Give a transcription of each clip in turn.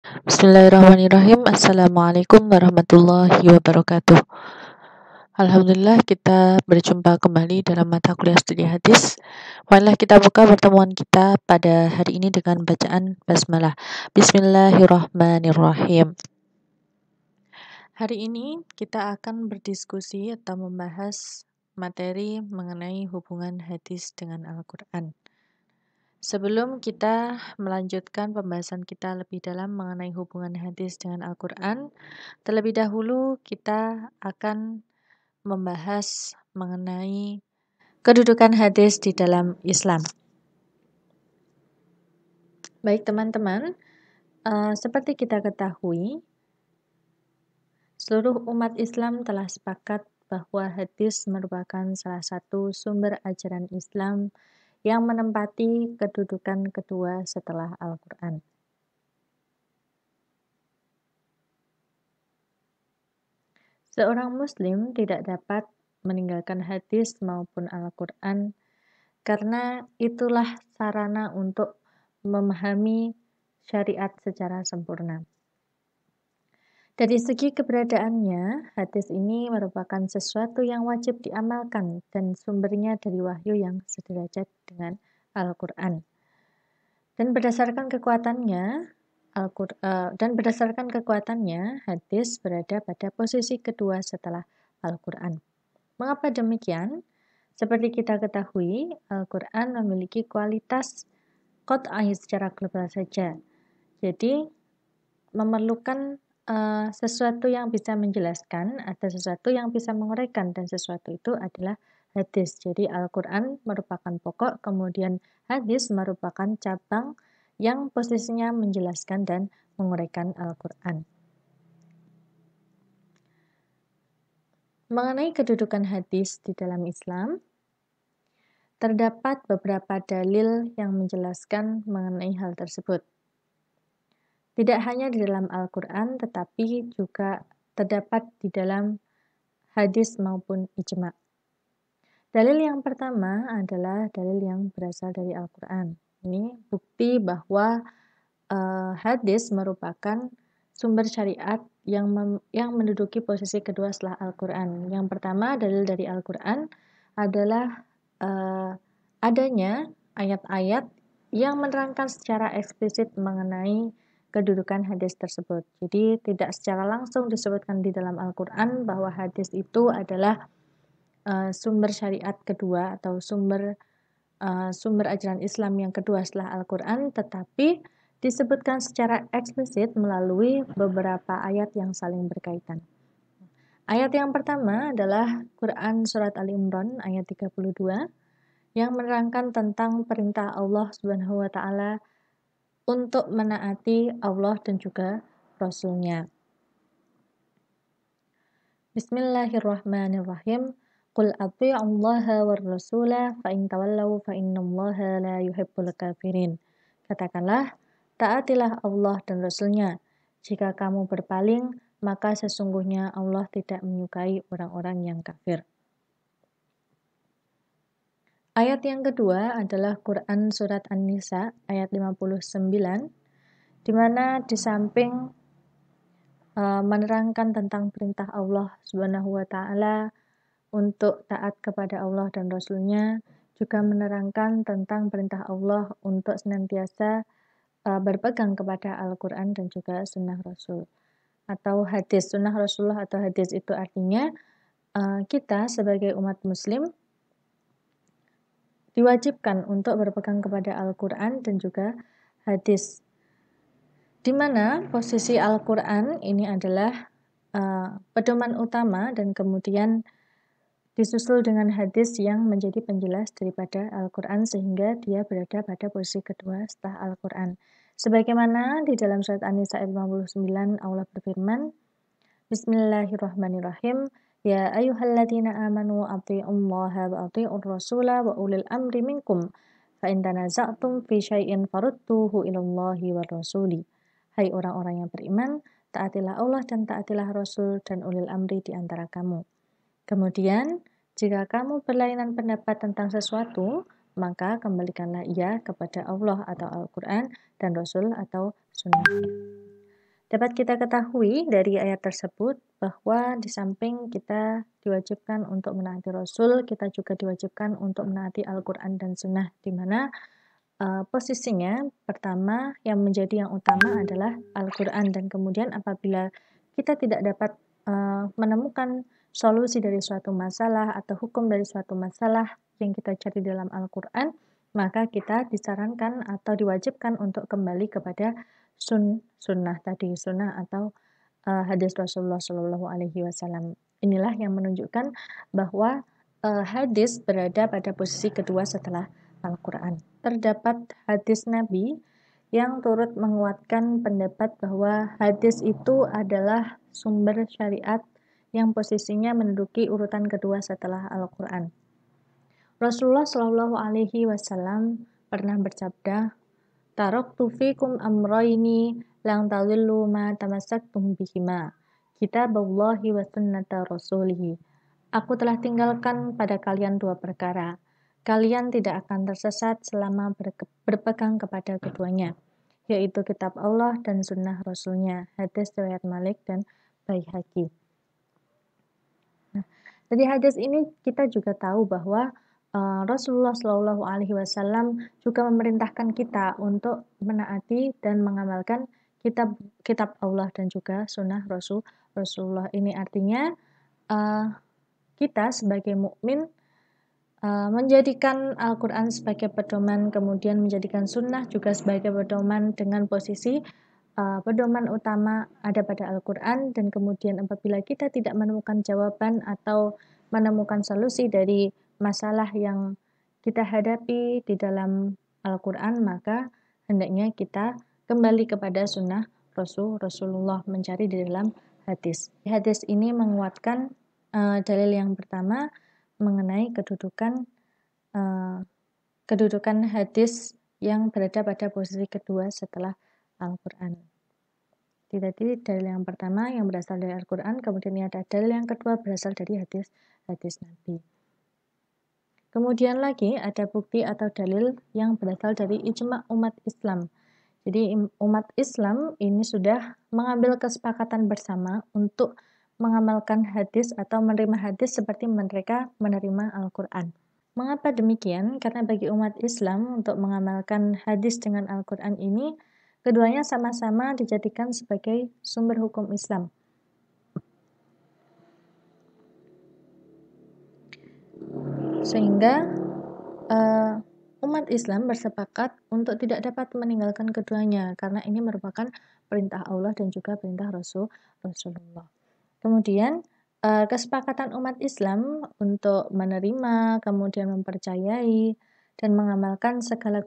Bismillahirrahmanirrahim. Assalamualaikum warahmatullahi wabarakatuh. Alhamdulillah kita berjumpa kembali dalam mata kuliah studi hadis. Marilah kita buka pertemuan kita pada hari ini dengan bacaan basmalah. Bismillahirrahmanirrahim. Hari ini kita akan berdiskusi atau membahas materi mengenai hubungan hadis dengan Al-Quran. Sebelum kita melanjutkan pembahasan kita lebih dalam mengenai hubungan hadis dengan Al-Quran, terlebih dahulu kita akan membahas mengenai kedudukan hadis di dalam Islam. Baik teman-teman, seperti kita ketahui, seluruh umat Islam telah sepakat bahwa hadis merupakan salah satu sumber ajaran Islam yang menempati kedudukan kedua setelah Al-Quran. Seorang Muslim tidak dapat meninggalkan hadis maupun Al-Quran karena itulah sarana untuk memahami syariat secara sempurna. Dari segi keberadaannya, hadis ini merupakan sesuatu yang wajib diamalkan dan sumbernya dari wahyu yang sederajat dengan Al-Quran. Dan berdasarkan kekuatannya, hadis berada pada posisi kedua setelah Al-Quran. Mengapa demikian? Seperti kita ketahui, Al-Quran memiliki kualitas qat'i secara global saja. Jadi, memerlukan sesuatu yang bisa menjelaskan, ada sesuatu yang bisa menguraikan, dan sesuatu itu adalah hadis. Jadi Al-Quran merupakan pokok, kemudian hadis merupakan cabang yang posisinya menjelaskan dan menguraikan Al-Quran. Mengenai kedudukan hadis di dalam Islam, terdapat beberapa dalil yang menjelaskan mengenai hal tersebut. Tidak hanya di dalam Al-Quran, tetapi juga terdapat di dalam hadis maupun ijma'. Dalil yang pertama adalah dalil yang berasal dari Al-Quran. Ini bukti bahwa hadis merupakan sumber syariat yang menduduki posisi kedua setelah Al-Quran. Yang pertama, dalil dari Al-Quran adalah adanya ayat-ayat yang menerangkan secara eksplisit mengenai kedudukan hadis tersebut. Jadi tidak secara langsung disebutkan di dalam Al-Quran bahwa hadis itu adalah sumber syariat kedua atau sumber ajaran Islam yang kedua setelah Al-Quran, tetapi disebutkan secara eksplisit melalui beberapa ayat yang saling berkaitan. Ayat yang pertama adalah Quran Surat Ali Imran ayat 32 yang menerangkan tentang perintah Allah Subhanahu wa Ta'ala untuk menaati Allah dan juga Rasul-Nya. Bismillahirrahmanirrahim. Qul athi'ullaha war rasula fa in tawallaw fa innallaha la yuhibbul kafirin. Katakanlah, taatilah Allah dan Rasul-Nya. Jika kamu berpaling, maka sesungguhnya Allah tidak menyukai orang-orang yang kafir. Ayat yang kedua adalah Quran Surat An-Nisa ayat 59, di mana di samping menerangkan tentang perintah Allah Subhanahu wa Ta'ala untuk taat kepada Allah dan Rasul-Nya, juga menerangkan tentang perintah Allah untuk senantiasa berpegang kepada Al-Quran dan juga sunnah Rasul atau hadis. Sunnah Rasulullah atau hadis itu artinya kita sebagai umat muslim diwajibkan untuk berpegang kepada Al-Quran dan juga hadis, di mana posisi Al-Quran ini adalah pedoman utama dan kemudian disusul dengan hadis yang menjadi penjelas daripada Al-Quran sehingga dia berada pada posisi kedua setelah Al-Quran. Sebagaimana di dalam surat An-Nisa ayat 59 Allah berfirman, Bismillahirrahmanirrahim. Ya ayyuhalladzina amanu athi'ullaha wa athi'ur rasula wa ulil amri minkum fa in tanaza'tum fi syai'in farudduhu ilallahi war rasuli. Hai orang-orang yang beriman, taatilah Allah dan taatilah Rasul dan ulil amri di antara kamu. Kemudian, jika kamu berlainan pendapat tentang sesuatu, maka kembalikanlah ia kepada Allah atau Al-Quran dan Rasul atau Sunnah. Dapat kita ketahui dari ayat tersebut bahwa di samping kita diwajibkan untuk menaati Rasul, kita juga diwajibkan untuk menaati Al-Quran dan Sunnah, di mana posisinya pertama yang menjadi yang utama adalah Al-Quran, dan kemudian apabila kita tidak dapat menemukan solusi dari suatu masalah atau hukum dari suatu masalah yang kita cari dalam Al-Quran, maka kita disarankan atau diwajibkan untuk kembali kepada sunnah tadi, sunnah atau hadis Rasulullah Shallallahu Alaihi Wasallam. Inilah yang menunjukkan bahwa hadis berada pada posisi kedua setelah Al-Quran. Terdapat hadis Nabi yang turut menguatkan pendapat bahwa hadis itu adalah sumber syariat yang posisinya menduduki urutan kedua setelah Al-Quran. Rasulullah Shallallahu Alaihi Wasallam pernah bersabda, "Taraktu fikum amrayni lang tadillu ma tamassaktum bihima, kitaballahi wa sunnata rasulih." Aku telah tinggalkan pada kalian dua perkara. Kalian tidak akan tersesat selama berpegang kepada keduanya, yaitu kitab Allah dan sunnah Rasulnya. Hadis riwayat Malik dan Baihaqi. Nah, dari hadis ini kita juga tahu bahwa Rasulullah Shallallahu Alaihi Wasallam juga memerintahkan kita untuk menaati dan mengamalkan kitab Allah dan juga sunnah Rasulullah. Ini artinya kita sebagai mukmin menjadikan Al-Quran sebagai pedoman, kemudian menjadikan sunnah juga sebagai pedoman, dengan posisi pedoman utama ada pada Al-Quran, dan kemudian apabila kita tidak menemukan jawaban atau menemukan solusi dari masalah yang kita hadapi di dalam Al-Quran, maka hendaknya kita kembali kepada sunnah Rasulullah, mencari di dalam hadis. Hadis ini menguatkan dalil yang pertama mengenai kedudukan hadis yang berada pada posisi kedua setelah Al-Quran. Jadi dalil yang pertama yang berasal dari Al-Quran, kemudian ada dalil yang kedua berasal dari hadis Nabi. Kemudian lagi ada bukti atau dalil yang berasal dari ijma' umat Islam. Jadi umat Islam ini sudah mengambil kesepakatan bersama untuk mengamalkan hadis atau menerima hadis seperti mereka menerima Al-Quran. Mengapa demikian? Karena bagi umat Islam untuk mengamalkan hadis dengan Al-Quran ini, keduanya sama-sama dijadikan sebagai sumber hukum Islam. Sehingga umat Islam bersepakat untuk tidak dapat meninggalkan keduanya, karena ini merupakan perintah Allah dan juga perintah Rasulullah. Kemudian kesepakatan umat Islam untuk menerima, kemudian mempercayai dan mengamalkan segala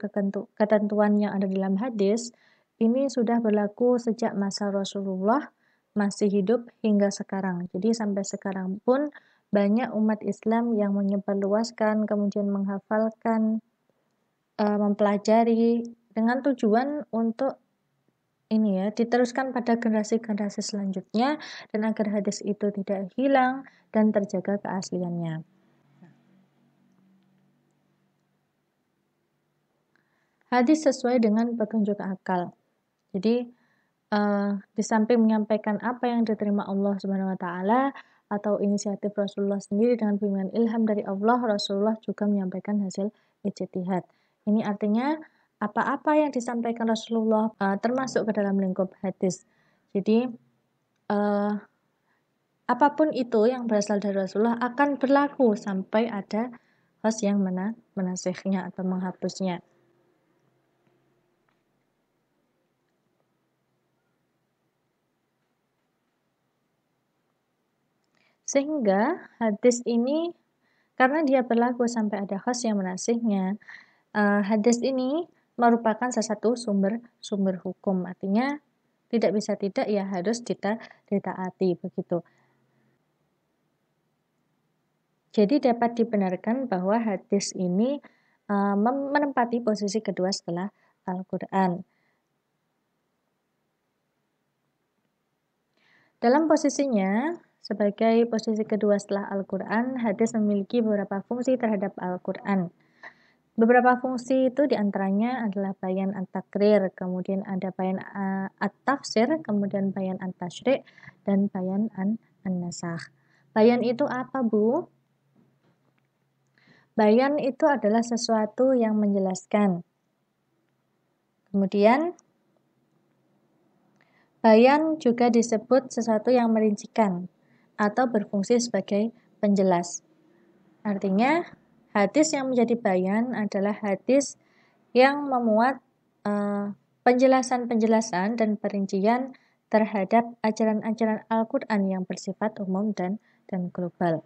ketentuan yang ada dalam hadis ini sudah berlaku sejak masa Rasulullah masih hidup hingga sekarang. Jadi sampai sekarang pun banyak umat Islam yang menyebarluaskan, kemudian menghafalkan, mempelajari dengan tujuan untuk diteruskan pada generasi-generasi selanjutnya, dan agar hadis itu tidak hilang dan terjaga keasliannya. Hadis sesuai dengan petunjuk akal. Jadi di samping menyampaikan apa yang diterima Allah Subhanahu wa taala atau inisiatif Rasulullah sendiri dengan bimbingan ilham dari Allah, Rasulullah juga menyampaikan hasil ijtihad. Ini artinya apa-apa yang disampaikan Rasulullah termasuk ke dalam lingkup hadis. Jadi apapun itu yang berasal dari Rasulullah akan berlaku sampai ada host yang menasihnya atau menghapusnya. Sehingga hadis ini karena dia berlaku sampai ada host yang menasihnya, hadis ini merupakan salah satu sumber hukum. Artinya tidak bisa tidak, ya harus ditaati begitu. Jadi dapat dibenarkan bahwa hadis ini menempati posisi kedua setelah Al-Quran. Dalam posisinya sebagai posisi kedua setelah Al-Quran, hadis memiliki beberapa fungsi terhadap Al-Quran. Beberapa fungsi itu diantaranya adalah bayan at-takrir, kemudian ada bayan at-tafsir, kemudian bayan at-tasyri' dan bayan an-nasakh. Bayan itu apa, Bu? Bayan itu adalah sesuatu yang menjelaskan. Kemudian bayan juga disebut sesuatu yang merincikan atau berfungsi sebagai penjelas. Artinya, hadis yang menjadi bayan adalah hadis yang memuat penjelasan-penjelasan dan perincian terhadap ajaran-ajaran Al-Quran yang bersifat umum dan global.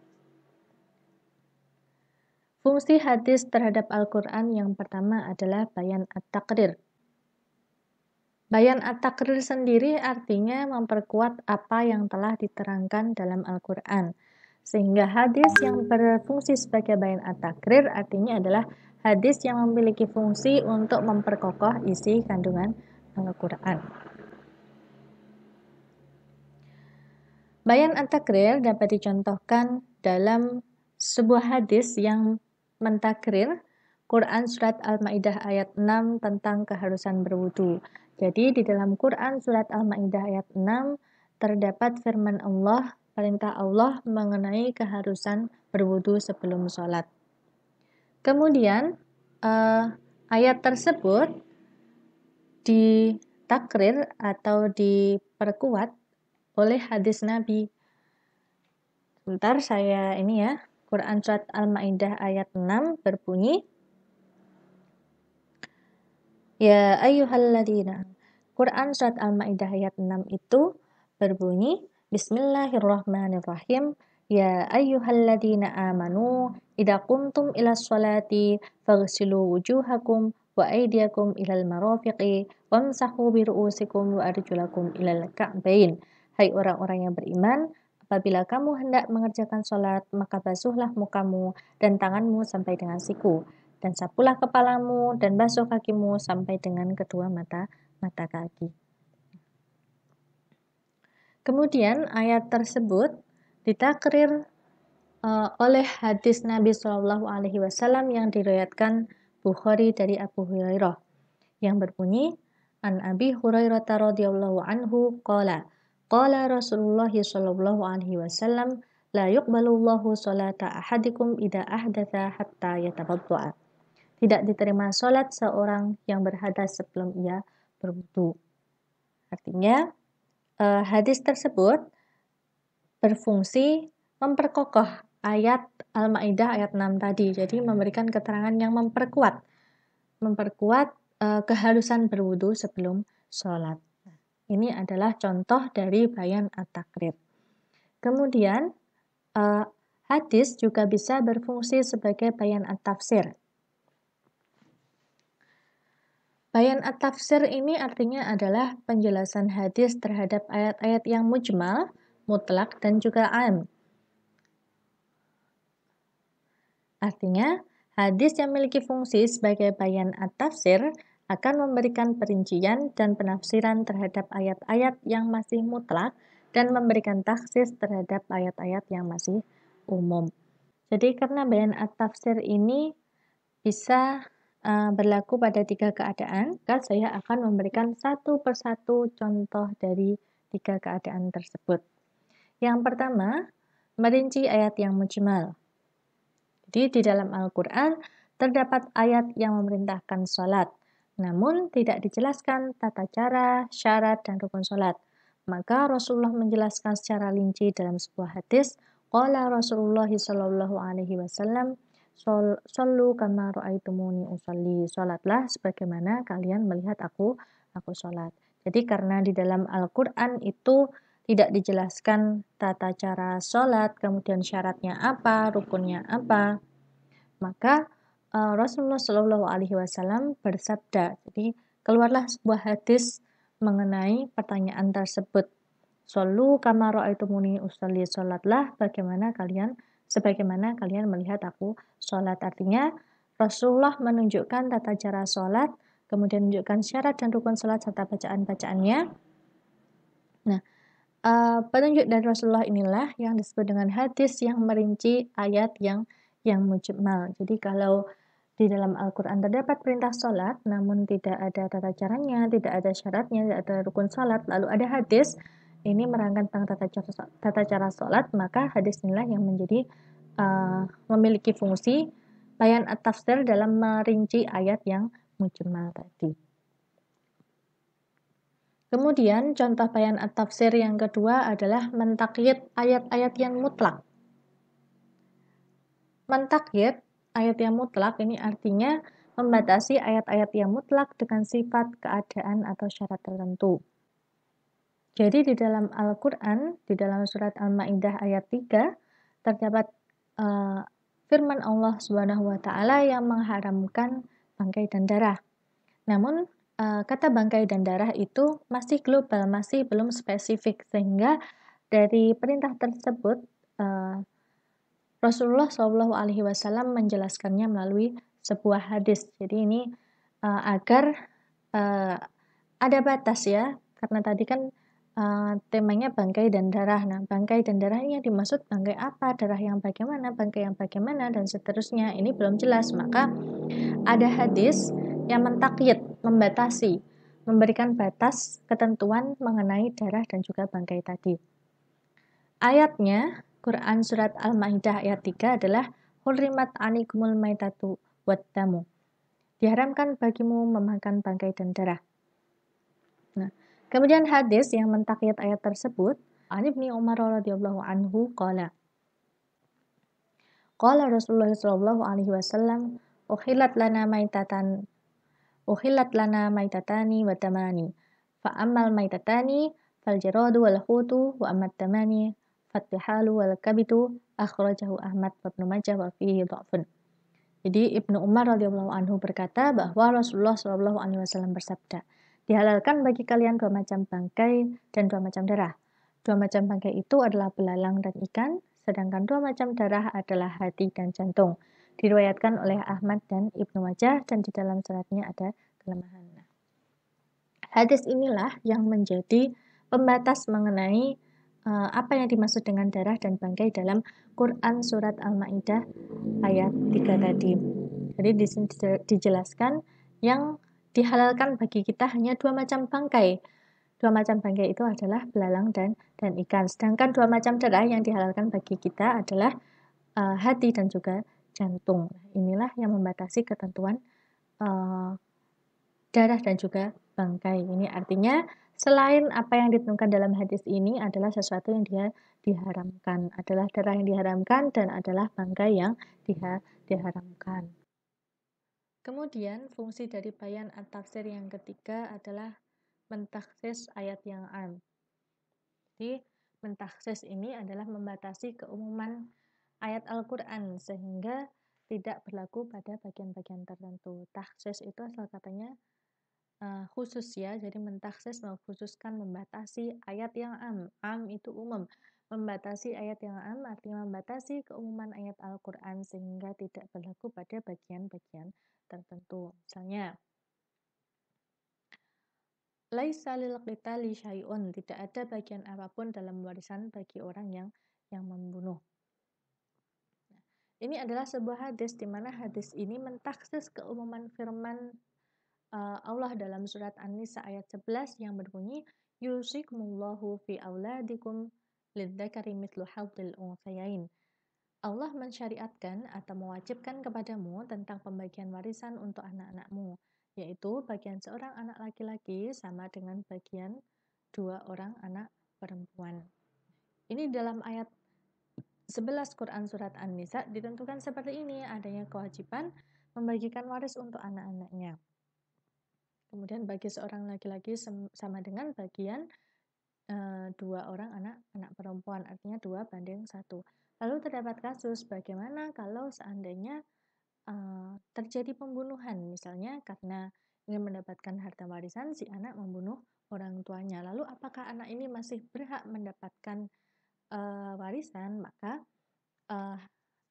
Fungsi hadis terhadap Al-Quran yang pertama adalah bayan at-takrir. Bayan at-takrir sendiri artinya memperkuat apa yang telah diterangkan dalam Al-Quran. Sehingga hadis yang berfungsi sebagai bayan at-takrir artinya adalah hadis yang memiliki fungsi untuk memperkokoh isi kandungan Al-Quran. Bayan at-takrir dapat dicontohkan dalam sebuah hadis yang mentakrir Quran Surat Al-Ma'idah ayat 6 tentang keharusan berwudu. Jadi di dalam Quran Surat Al-Ma'idah ayat 6 terdapat firman Allah, perintah Allah mengenai keharusan berwudu sebelum sholat. Kemudian ayat tersebut ditakrir atau diperkuat oleh hadis Nabi. Sebentar saya ini ya, Quran Surat Al-Ma'idah ayat 6 berbunyi, Ya ayyuhalladzina. Quran Surat Al-Ma'idah ayat 6 itu berbunyi, Bismillahirrahmanirrahim, Ya ayyuhalladzina amanu, idza qumtum ilas sholati, faghsilu wujuhakum wa aydiyakum ilal marafiqi, wamsahu biru'usikum wa arjulakum ilal ka'bain. Hai orang-orang yang beriman, apabila kamu hendak mengerjakan sholat, maka basuhlah mukamu dan tanganmu sampai dengan siku, dan sapulah kepalamu dan basuh kakimu sampai dengan kedua mata kaki. Kemudian ayat tersebut ditakrir oleh hadis Nabi Shallallahu Alaihi Wasallam yang diriwayatkan Bukhari dari Abu Hurairah yang berbunyi, An Abi Hurairah radhiyallahu anhu qala Rasulullah Shallallahu Alaihi Wasallam la yuqbalullahu sholata ahadikum idza ahdatha hatta yatawadda'a. Tidak diterima sholat seorang yang berhadas sebelum ia berwudu. Artinya, hadis tersebut berfungsi memperkokoh ayat Al-Ma'idah ayat 6 tadi. Jadi memberikan keterangan yang memperkuat keharusan berwudu sebelum sholat. Ini adalah contoh dari bayan at-takrir. Kemudian, hadis juga bisa berfungsi sebagai bayan at-tafsir. Bayan at-tafsir ini artinya adalah penjelasan hadis terhadap ayat-ayat yang mujmal, mutlak, dan juga am. Artinya, hadis yang memiliki fungsi sebagai bayan at-tafsir akan memberikan perincian dan penafsiran terhadap ayat-ayat yang masih mutlak dan memberikan taksis terhadap ayat-ayat yang masih umum. Jadi karena bayan at-tafsir ini bisa berlaku pada 3 keadaan, maka saya akan memberikan satu persatu contoh dari 3 keadaan tersebut. Yang pertama, merinci ayat yang mujmal. Jadi di dalam Al-Quran terdapat ayat yang memerintahkan sholat, namun tidak dijelaskan tata cara, syarat, dan rukun sholat. Maka Rasulullah menjelaskan secara rinci dalam sebuah hadis, Qala Rasulullah sallallahu alaihi wasallam, Sallu kama ra'aitumuni usolli. Sholatlah sebagaimana kalian melihat aku sholat. Jadi karena di dalam Al-Quran itu tidak dijelaskan tata cara sholat, kemudian syaratnya apa, rukunnya apa, maka Rasulullah Shallallahu Alaihi Wasallam bersabda. Jadi keluarlah sebuah hadis mengenai pertanyaan tersebut. Sallu kama ra'aitumuni usolli. Sholatlah sebagaimana kalian melihat aku sholat. Artinya Rasulullah menunjukkan tata cara sholat, kemudian menunjukkan syarat dan rukun sholat serta bacaan-bacaannya. Nah, petunjuk dari Rasulullah inilah yang disebut dengan hadis yang merinci ayat yang mujmal. Jadi kalau di di dalam Al-Quran terdapat perintah sholat, namun tidak ada tata caranya, tidak ada syaratnya, tidak ada rukun sholat, lalu ada hadis, ini merangkan tentang tata cara sholat, maka hadis inilah yang menjadi memiliki fungsi bayan at-tafsir dalam merinci ayat yang mujmal tadi. Kemudian contoh bayan at-tafsir yang kedua adalah mentakyid ayat-ayat yang mutlak. Mentakyid ayat yang mutlak ini artinya membatasi ayat-ayat yang mutlak dengan sifat, keadaan, atau syarat tertentu. Jadi di dalam Al-Quran, di dalam surat Al-Ma'idah ayat 3, terdapat firman Allah Subhanahu wa Ta'ala yang mengharamkan bangkai dan darah. Namun, kata bangkai dan darah itu masih global, masih belum spesifik, sehingga dari perintah tersebut Rasulullah SAW menjelaskannya melalui sebuah hadis. Jadi ini agar ada batas ya, karena tadi kan temanya bangkai dan darah. Nah, bangkai dan darah ini yang dimaksud bangkai apa, darah yang bagaimana, bangkai yang bagaimana, dan seterusnya. Ini belum jelas. Maka ada hadis yang mentakyid, membatasi, memberikan batas ketentuan mengenai darah dan juga bangkai tadi. Ayatnya Quran surat Al-Maidah ayat 3 adalah hurrimat anikumul maitatu waddamu. Diharamkan bagimu memakan bangkai dan darah. Nah, kemudian hadis yang mentakyid ayat tersebut, An Ibnu Umar radhiyallahu anhu qala Rasulullah sallallahu alaihi wasallam uhillat lana maitatani wa damani fa ammal maitatani fal jaradu wal hutu wa ammat damani fattihalu wal kabitu akhrajahu Ahmad wa Ibnu Majah wa fihi dha'fun. Jadi Ibnu Umar radhiyallahu anhu berkata bahwa Rasulullah sallallahu alaihi wasallam bersabda, dihalalkan bagi kalian dua macam bangkai dan dua macam darah. Dua macam bangkai itu adalah belalang dan ikan, sedangkan dua macam darah adalah hati dan jantung. Diriwayatkan oleh Ahmad dan Ibnu Majah dan di dalam sanadnya ada kelemahan. Hadis inilah yang menjadi pembatas mengenai apa yang dimaksud dengan darah dan bangkai dalam Quran surat Al-Maidah ayat 3 tadi. Jadi di sini dijelaskan yang dihalalkan bagi kita hanya dua macam bangkai. Dua macam bangkai itu adalah belalang dan ikan. Sedangkan dua macam darah yang dihalalkan bagi kita adalah hati dan juga jantung. Inilah yang membatasi ketentuan darah dan juga bangkai. Ini artinya selain apa yang ditentukan dalam hadis ini adalah sesuatu yang dia diharamkan, adalah darah yang diharamkan dan adalah bangkai yang diharamkan. Kemudian fungsi dari bayan at-tafsir yang ketiga adalah mentaksis ayat yang am. Jadi mentaksis ini adalah membatasi keumuman ayat Al-Quran sehingga tidak berlaku pada bagian-bagian tertentu. Taksis itu asal katanya khusus ya, jadi mentaksis mengkhususkan, membatasi ayat yang am itu umum, membatasi ayat yang am artinya membatasi keumuman ayat Al-Quran sehingga tidak berlaku pada bagian-bagian tertentu. Misalnya laisa lil qitali syai'un, tidak ada bagian apapun dalam warisan bagi orang yang membunuh. Ini adalah sebuah hadis di mana hadis ini mentaksis keumuman firman Allah dalam surat An-Nisa ayat 11 yang berbunyi yusikumullahu fi auladikum lidzakari mithlu hadzil unthayain. Allah mensyariatkan atau mewajibkan kepadamu tentang pembagian warisan untuk anak-anakmu, yaitu bagian seorang anak laki-laki sama dengan bagian dua orang anak perempuan. Ini dalam ayat 11 Quran surat An-Nisa ditentukan seperti ini, adanya kewajiban membagikan waris untuk anak-anaknya. Kemudian bagi seorang laki-laki sama dengan bagian dua orang anak perempuan, artinya 2:1. Lalu terdapat kasus bagaimana kalau seandainya terjadi pembunuhan, misalnya karena ingin mendapatkan harta warisan, si anak membunuh orang tuanya. Lalu apakah anak ini masih berhak mendapatkan warisan? Maka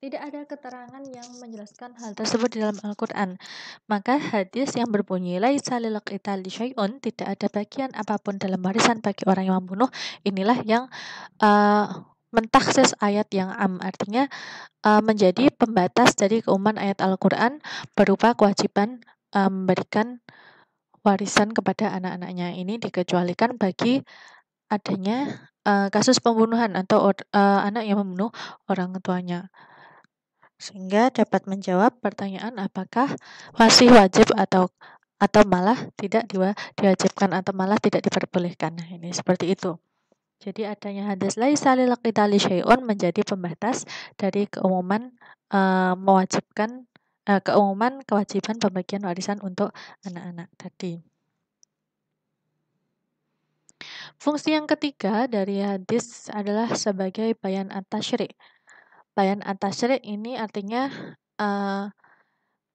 tidak ada keterangan yang menjelaskan hal tersebut di dalam Al-Quran. Maka hadis yang berbunyi laisa lil qitali syai'un, tidak ada bagian apapun dalam warisan bagi orang yang membunuh, inilah yang mentaksis ayat yang am, artinya menjadi pembatas dari keumuman ayat Al-Quran berupa kewajiban memberikan warisan kepada anak-anaknya. Ini dikecualikan bagi adanya kasus pembunuhan atau anak yang membunuh orang tuanya. Sehingga dapat menjawab pertanyaan apakah masih wajib atau malah tidak diwajibkan atau malah tidak diperbolehkan. Nah, ini seperti itu. Jadi adanya hadis laisa lil qitali syai'un menjadi pembatas dari keumuman mewajibkan keumuman kewajiban pembagian warisan untuk anak-anak tadi. Fungsi yang ketiga dari hadis adalah sebagai bayan at-tasyri'. Bayan at-tasyri' ini artinya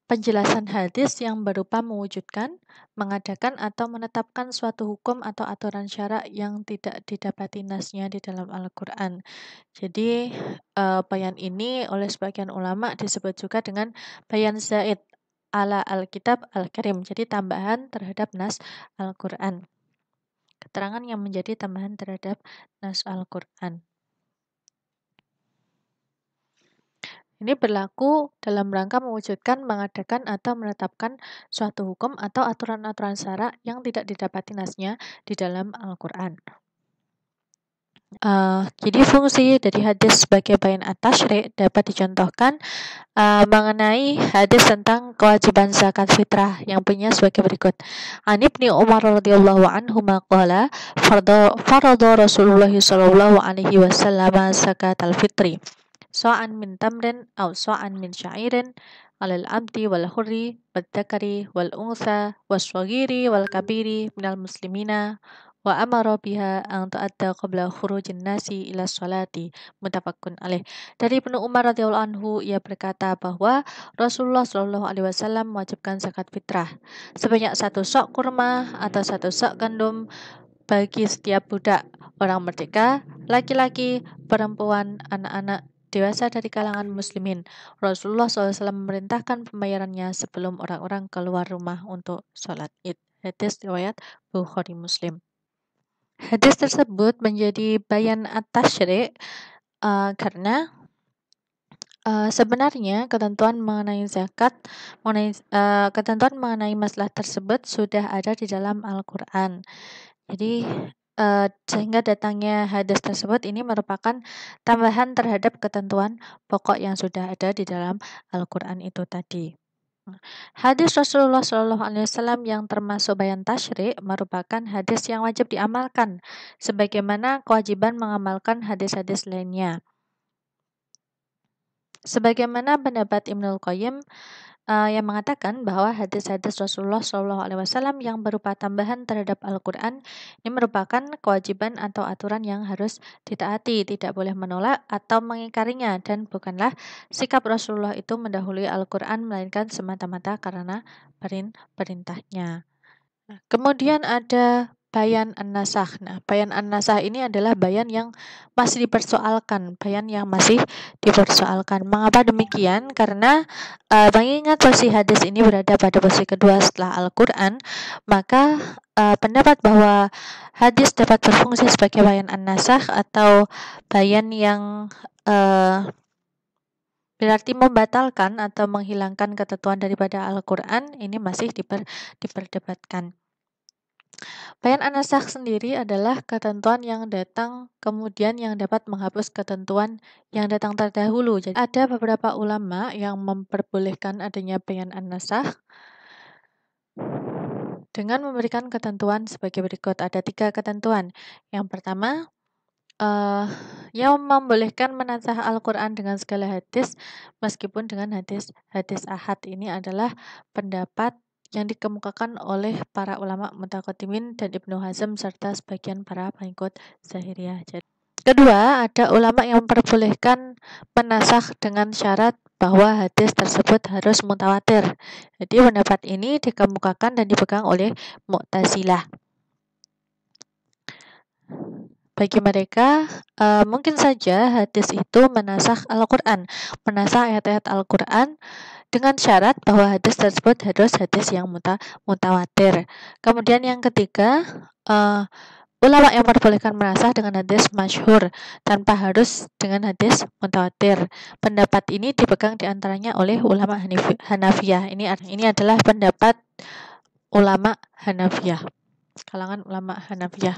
penjelasan hadis yang berupa mewujudkan, mengadakan atau menetapkan suatu hukum atau aturan syara' yang tidak didapati nasnya di dalam Al-Quran. Jadi bayan ini oleh sebagian ulama disebut juga dengan bayan zaid ala Alkitab Al-Karim. Jadi tambahan terhadap nas Al-Quran. Keterangan yang menjadi tambahan terhadap nas Al-Quran. Ini berlaku dalam rangka mewujudkan, mengadakan, atau menetapkan suatu hukum atau aturan-aturan syara' yang tidak didapati nasnya di dalam Al-Quran. Jadi fungsi dari hadis sebagai bayan at-tasyri' dapat dicontohkan mengenai hadis tentang kewajiban zakat fitrah yang punya sebagai berikut. An Ibnu Umar radhiyallahu anhu qala farada Rasulullah sallallahu alaihi wasallam zakat al-fitri so'an min tamrin aw so'an min sya'irin alal abdi wal hurri wal dzakari wal unsa waswagiri wal kabiri minal muslimina wa amara biha an tu'adda qabla khurujin nasi ila sholati, muttafaqun alaih. Dari Ibnu Umar radhiyallahu anhu, ia berkata bahwa Rasulullah shallallahu alaihi wasallam mewajibkan zakat fitrah sebanyak 1 sok kurma atau 1 sok gandum bagi setiap budak, orang merdeka, laki-laki, perempuan, anak-anak dewasa dari kalangan muslimin. Rasulullah SAW memerintahkan pembayarannya sebelum orang-orang keluar rumah untuk sholat id. Hadis riwayat Bukhari Muslim. Hadis tersebut menjadi bayan at-tasyri' karena sebenarnya ketentuan mengenai zakat, ketentuan mengenai masalah tersebut sudah ada di dalam Al-Quran. Jadi sehingga datangnya hadis tersebut ini merupakan tambahan terhadap ketentuan pokok yang sudah ada di dalam Al-Quran itu tadi. Hadis Rasulullah SAW yang termasuk bayan tasyri' merupakan hadis yang wajib diamalkan, sebagaimana kewajiban mengamalkan hadis-hadis lainnya. Sebagaimana pendapat Ibnul Qayyim yang mengatakan bahwa hadis-hadis Rasulullah SAW yang berupa tambahan terhadap Al-Quran ini merupakan kewajiban atau aturan yang harus ditaati, tidak boleh menolak atau mengingkarinya, dan bukanlah sikap Rasulullah itu mendahului Al-Quran melainkan semata-mata karena perintahnya. Kemudian ada bayan an-nasakh. Nah, bayan an-nasakh ini adalah bayan yang masih dipersoalkan, Mengapa demikian? Karena mengingat posisi hadis ini berada pada posisi kedua setelah Al-Quran, maka pendapat bahwa hadis dapat berfungsi sebagai bayan an-nasakh atau bayan yang berarti membatalkan atau menghilangkan ketentuan daripada Al-Quran ini masih diperdebatkan. Bayan an-nasakh sendiri adalah ketentuan yang datang kemudian yang dapat menghapus ketentuan yang datang terdahulu. Jadi ada beberapa ulama yang memperbolehkan adanya bayan an-nasakh dengan memberikan ketentuan sebagai berikut. Ada 3 ketentuan. Yang pertama, yang membolehkan menasakh Al-Quran dengan segala hadis meskipun dengan hadis ahad. Ini adalah pendapat yang dikemukakan oleh para ulama mutaqaddimin dan Ibnu Hazm serta sebagian para pengikut Zahiriyah. Kedua, ada ulama yang memperbolehkan menasakh dengan syarat bahwa hadis tersebut harus mutawatir. Jadi pendapat ini dikemukakan dan dipegang oleh Mu'tazilah. Bagi mereka, mungkin saja hadis itu menasakh Al-Quran, menasakh ayat-ayat Al-Quran dengan syarat bahwa hadis tersebut harus hadis yang mutawatir. Kemudian yang ketiga, Ulama yang memperbolehkan menasakh dengan hadis masyhur tanpa harus dengan hadis mutawatir. Pendapat ini dipegang diantaranya oleh ulama Hanafiyah. Ini adalah pendapat ulama Hanafiyah, kalangan ulama Hanafiyah.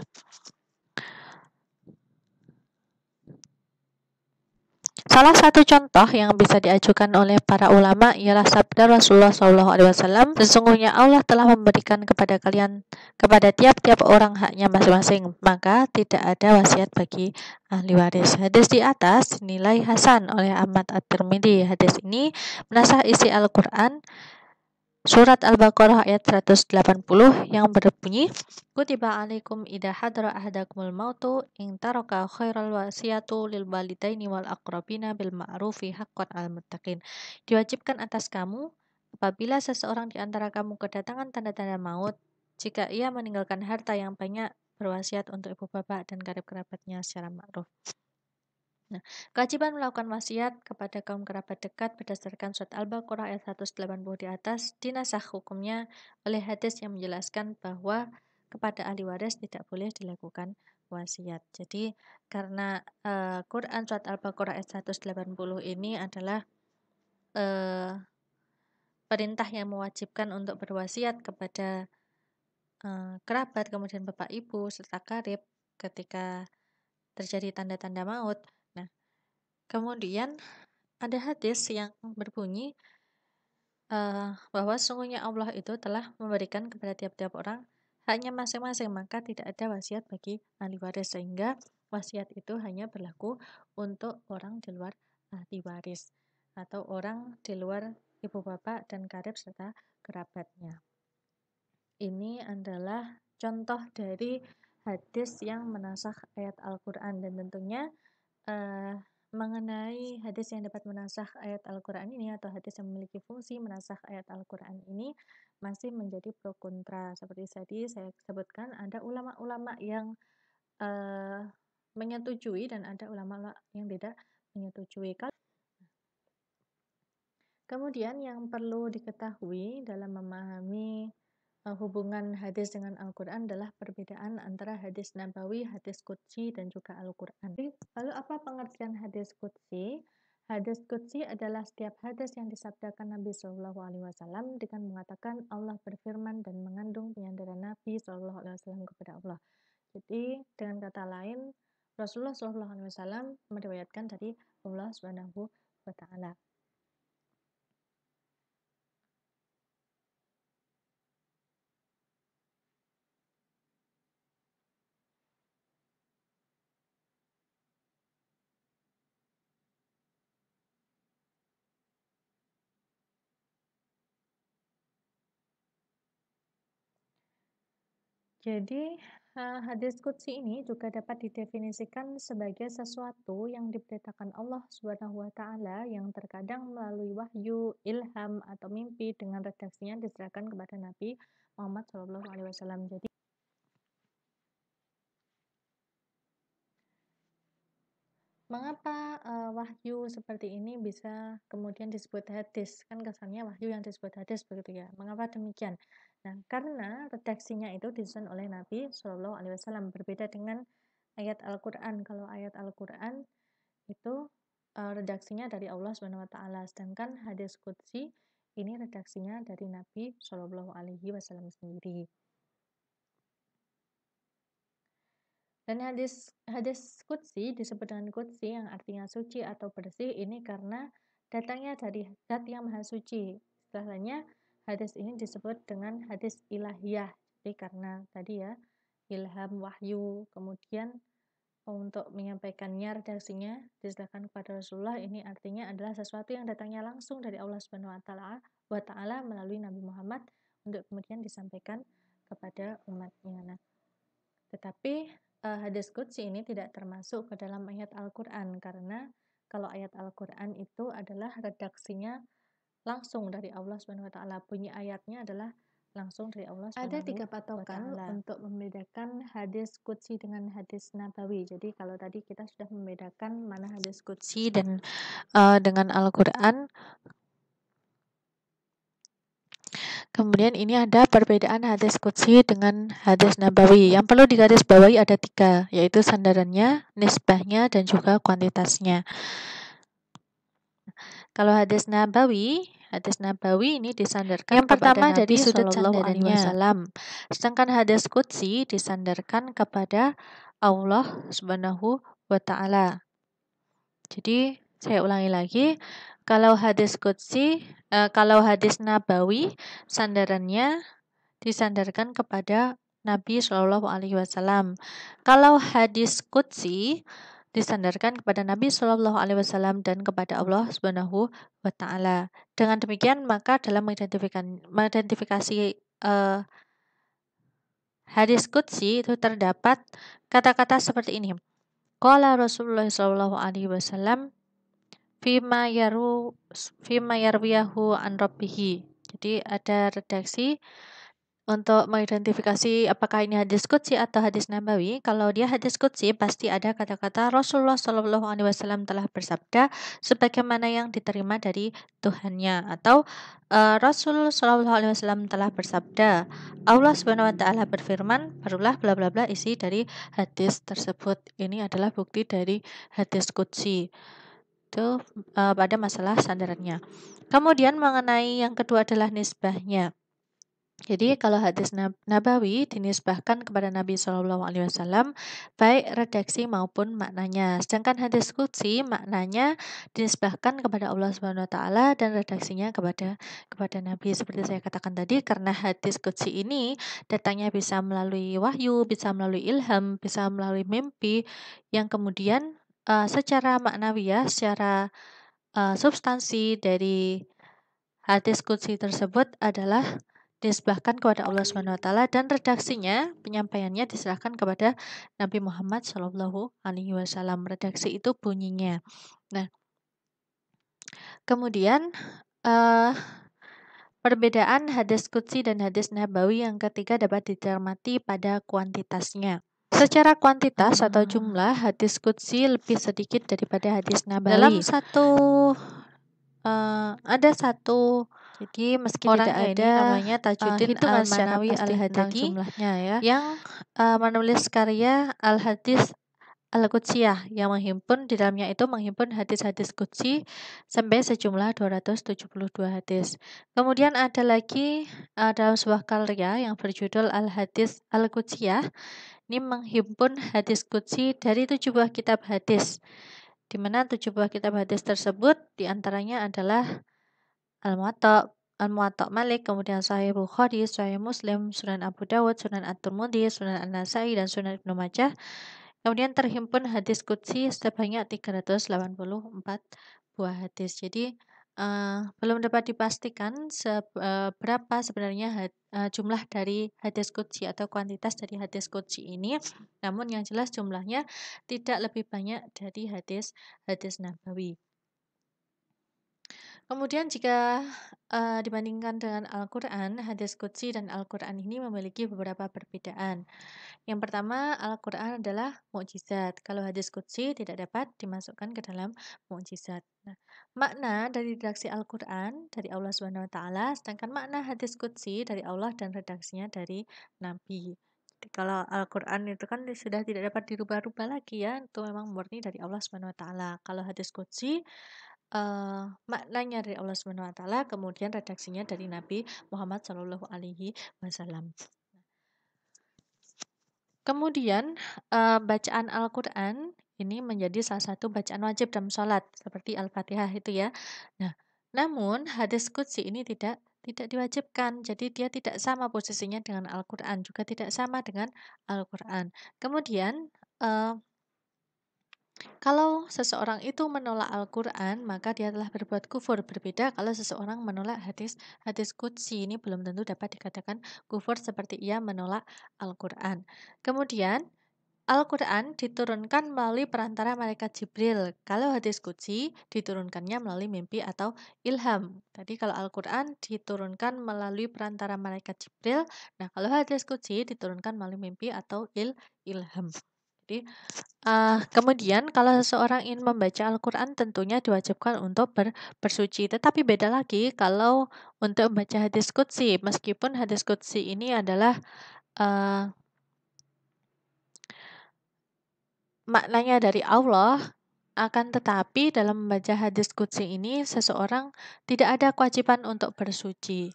Salah satu contoh yang bisa diajukan oleh para ulama ialah sabda Rasulullah SAW, sesungguhnya Allah telah memberikan kepada tiap-tiap orang haknya masing-masing, maka tidak ada wasiat bagi ahli waris. Hadis di atas dinilai hasan oleh Ahmad At-Tirmidzi. Hadis ini menasakh isi Al-Quran Surat Al-Baqarah ayat 180 yang berbunyi, Kutiba alaikum idha hadra ahadakumul mautu in taraka khairal wasiyatu lil walidaini wal aqrabina bil ma'rufi haqqan al muttaqin. Diwajibkan atas kamu apabila seseorang di antara kamu kedatangan tanda-tanda maut, jika ia meninggalkan harta yang banyak, berwasiat untuk ibu bapak dan karib kerabatnya secara ma'ruf. Nah, kewajiban melakukan wasiat kepada kaum kerabat dekat berdasarkan surat Al-Baqarah ayat 180 di atas dinasakh hukumnya oleh hadis yang menjelaskan bahwa kepada ahli waris tidak boleh dilakukan wasiat. Jadi karena Quran surat Al-Baqarah ayat 180 ini adalah perintah yang mewajibkan untuk berwasiat kepada kerabat, kemudian bapak ibu serta karib ketika terjadi tanda-tanda maut. Nah, kemudian ada hadis yang berbunyi bahwa sungguhnya Allah itu telah memberikan kepada tiap-tiap orang haknya masing-masing, maka tidak ada wasiat bagi ahli waris, sehingga wasiat itu hanya berlaku untuk orang di luar ahli waris atau orang di luar ibu bapak dan karib serta kerabatnya. Ini adalah contoh dari hadis yang menasakh ayat Al-Quran, dan tentunya mengenai hadis yang dapat menasakh ayat Al-Quran ini atau hadis yang memiliki fungsi menasakh ayat Al-Quran ini masih menjadi pro kontra. Seperti tadi saya sebutkan, ada ulama-ulama yang menyetujui dan ada ulama yang tidak menyetujui. Kemudian yang perlu diketahui dalam memahami hubungan hadis dengan Al-Quran adalah perbedaan antara hadis nabawi, hadis qudsi, dan juga Al-Quran. Lalu apa pengertian hadis qudsi? Hadis qudsi adalah setiap hadis yang disabdakan Nabi Shallallahu Alaihi Wasallam dengan mengatakan Allah berfirman dan mengandung penyandaran Nabi Shallallahu Alaihi Wasallam kepada Allah. Jadi dengan kata lain, Rasulullah Shallallahu Alaihi Wasallam meriwayatkan dari Allah Subhanahu wa Ta'ala. Jadi, hadis qudsi ini juga dapat didefinisikan sebagai sesuatu yang diberitakan Allah Subhanahu wa Ta'ala yang terkadang melalui wahyu, ilham, atau mimpi dengan redaksinya diserahkan kepada Nabi Muhammad SAW. Jadi, mengapa wahyu seperti ini bisa kemudian disebut hadis? Kan kesannya wahyu yang disebut hadis begitu ya. Mengapa demikian? Nah, karena redaksinya itu disusun oleh Nabi Shallallahu Alaihi Wasallam, berbeda dengan ayat Al-Quran. Kalau ayat Al-Quran itu redaksinya dari Allah Subhanahu Wa Taala, sedangkan hadis qudsi ini redaksinya dari Nabi Shallallahu Alaihi Wasallam sendiri. Dan hadis qudsi disebut dengan qudsi yang artinya suci atau bersih ini karena datangnya dari zat yang maha suci. Istilahnya hadis ini disebut dengan hadis ilahiyah. Jadi karena tadi ya ilham, wahyu, kemudian untuk menyampaikannya redaksinya diserahkan kepada Rasulullah, ini artinya adalah sesuatu yang datangnya langsung dari Allah Subhanahu wa Ta'ala melalui Nabi Muhammad untuk kemudian disampaikan kepada umatnya. Nah, tetapi hadis qudsi ini tidak termasuk ke dalam ayat Al-Quran, karena kalau ayat Al-Quran itu adalah redaksinya langsung dari Allah Subhanahu wa Ta'ala. Bunyi ayatnya adalah langsung dari Allah Subhanahu wa Ta'ala. Ada 3 patokan untuk membedakan hadis qudsi dengan hadis nabawi. Jadi kalau tadi kita sudah membedakan mana hadis qudsi dan dengan Al-Quran. Kemudian ini ada perbedaan hadis qudsi dengan hadis nabawi. Yang perlu digarisbawahi ada 3, yaitu sandarannya, nisbahnya, dan juga kuantitasnya. Kalau hadis nabawi ini disandarkan kepada Nabi Shallallahu Alaihi Wasallam. Sedangkan hadis qudsi disandarkan kepada Allah Subhanahu wa Ta'ala. Jadi saya ulangi lagi, kalau hadis nabawi sandarannya disandarkan kepada Nabi Shallallahu Alaihi Wasallam. Kalau hadis qudsi disandarkan kepada Nabi Shallallahu Alaihi Wasallam dan kepada Allah Subhanahu wa Ta'ala. Dengan demikian maka dalam mengidentifikasi hadis qudsi itu terdapat kata-kata seperti ini. Qala Rasulullah Shallallahu Alaihi Wasallam fima yarwiyahu an rabbihi. Jadi ada redaksi untuk mengidentifikasi apakah ini hadis qudsi atau hadis nabawi. Kalau dia hadis qudsi pasti ada kata-kata Rasulullah Shallallahu Alaihi Wasallam telah bersabda sebagaimana yang diterima dari Tuhannya, atau Rasul Shallallahu Alaihi Wasallam telah bersabda, Allah Subhanahu Wa Taala berfirman, barulah bla bla bla isi dari hadis tersebut. Ini adalah bukti dari hadis qudsi itu pada masalah sandarannya. Kemudian mengenai yang kedua adalah nisbahnya. Jadi kalau hadis nabawi dinisbahkan kepada Nabi Shallallahu Alaihi Wasallam baik redaksi maupun maknanya. Sedangkan hadis qudsi maknanya dinisbahkan kepada Allah Subhanahu Wa Taala dan redaksinya kepada Nabi. Seperti saya katakan tadi, karena hadis qudsi ini datangnya bisa melalui wahyu, bisa melalui ilham, bisa melalui mimpi, yang kemudian secara maknawiyah, secara substansi dari hadis qudsi tersebut adalah dinisbahkan kepada Allah Subhanahu wa Ta'ala dan redaksinya, penyampaiannya diserahkan kepada Nabi Muhammad Shallallahu Alaihi Wasallam. Redaksi itu bunyinya. Nah, kemudian perbedaan hadis qudsi dan hadis nabawi yang ketiga dapat dicermati pada kuantitasnya. Secara kuantitas atau jumlah, hadis qudsi lebih sedikit daripada hadis nabawi. Ada satu jadi meski tidak ada namanya Tajuddin Al-Manawi Al-Hadadi jumlahnya ya, yang menulis karya Al-Hadis Al-Qudsiyah yang di dalamnya itu menghimpun hadis-hadis qudsi sampai sejumlah 272 hadis. Kemudian ada lagi dalam sebuah karya yang berjudul Al-Hadis Al-Qudsiyah, ini menghimpun hadis qudsi dari 7 buah kitab hadis, di mana 7 buah kitab hadis tersebut diantaranya adalah Al-Muwatta Malik, kemudian Sahih Bukhari, Sahih Muslim, Sunan Abu Dawud, Sunan At-Tirmidzi, Sunan An-Nasai, dan Sunan Ibnu Majah. Kemudian terhimpun hadis qudsi sebanyak 384 buah hadis. Jadi belum dapat dipastikan berapa sebenarnya jumlah dari hadis qudsi atau kuantitas dari hadis qudsi ini. Namun yang jelas jumlahnya tidak lebih banyak dari hadis nabawi. Kemudian jika dibandingkan dengan Al-Quran, hadis qudsi dan Al-Quran ini memiliki beberapa perbedaan. Yang pertama, Al-Quran adalah mukjizat. Kalau hadis qudsi tidak dapat dimasukkan ke dalam mukjizat. Nah, makna dari redaksi Al-Quran dari Allah Subhanahu Wa Taala, sedangkan makna hadis qudsi dari Allah dan redaksinya dari Nabi. Jadi, kalau Al-Quran itu kan sudah tidak dapat dirubah-rubah lagi ya, itu memang murni dari Allah Subhanahu Wa Taala. Kalau hadis qudsi maknanya dari Allah Subhanahu Wa Taala, kemudian redaksinya dari Nabi Muhammad Shallallahu Alaihi Wasallam. Kemudian bacaan Al-Quran ini menjadi salah satu bacaan wajib dalam sholat seperti Al-Fatihah itu ya. Nah, namun hadis qudsi ini tidak diwajibkan, jadi dia tidak sama posisinya dengan Al-Quran, juga tidak sama dengan Al-Quran. Kemudian kalau seseorang itu menolak Al-Quran, maka dia telah berbuat kufur. Berbeda kalau seseorang menolak hadis qudsi, ini belum tentu dapat dikatakan kufur seperti ia menolak Al-Quran. Kemudian, Al-Quran diturunkan melalui perantara malaikat Jibril. Kalau hadis qudsi diturunkannya melalui mimpi atau ilham. Tadi kalau Al-Quran diturunkan melalui perantara malaikat Jibril, nah kalau hadis qudsi diturunkan melalui mimpi atau ilham. Jadi, kemudian kalau seseorang ingin membaca Al-Quran tentunya diwajibkan untuk bersuci. Tetapi beda lagi kalau untuk membaca hadis qudsi. Meskipun hadis qudsi ini adalah maknanya dari Allah, akan tetapi dalam membaca hadis qudsi ini seseorang tidak ada kewajiban untuk bersuci.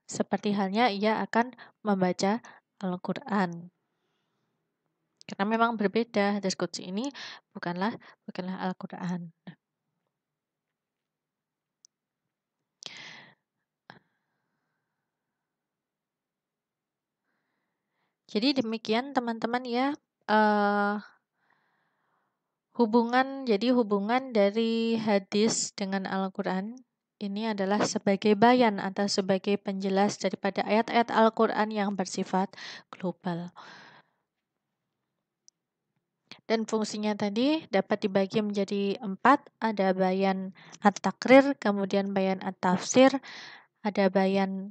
Seperti halnya ia akan membaca Al-Quran. Karena memang berbeda, hadis qudsi ini bukanlah Al-Quran. Jadi demikian teman-teman ya, hubungan dari hadis dengan Al-Quran ini adalah sebagai bayan atau sebagai penjelas daripada ayat-ayat Al-Quran yang bersifat global. Dan fungsinya tadi dapat dibagi menjadi 4, ada bayan at-takrir, kemudian bayan at-tafsir, ada bayan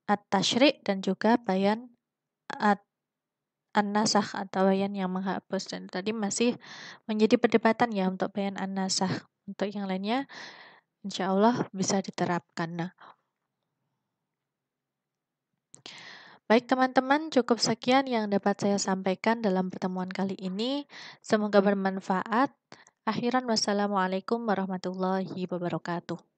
at-tasyri' dan juga bayan an-nasakh atau bayan yang menghapus. Dan tadi masih menjadi perdebatan ya untuk bayan an-nasakh. Untuk yang lainnya insya Allah bisa diterapkan. Nah, baik teman-teman, cukup sekian yang dapat saya sampaikan dalam pertemuan kali ini. Semoga bermanfaat. Akhiran wassalamualaikum warahmatullahi wabarakatuh.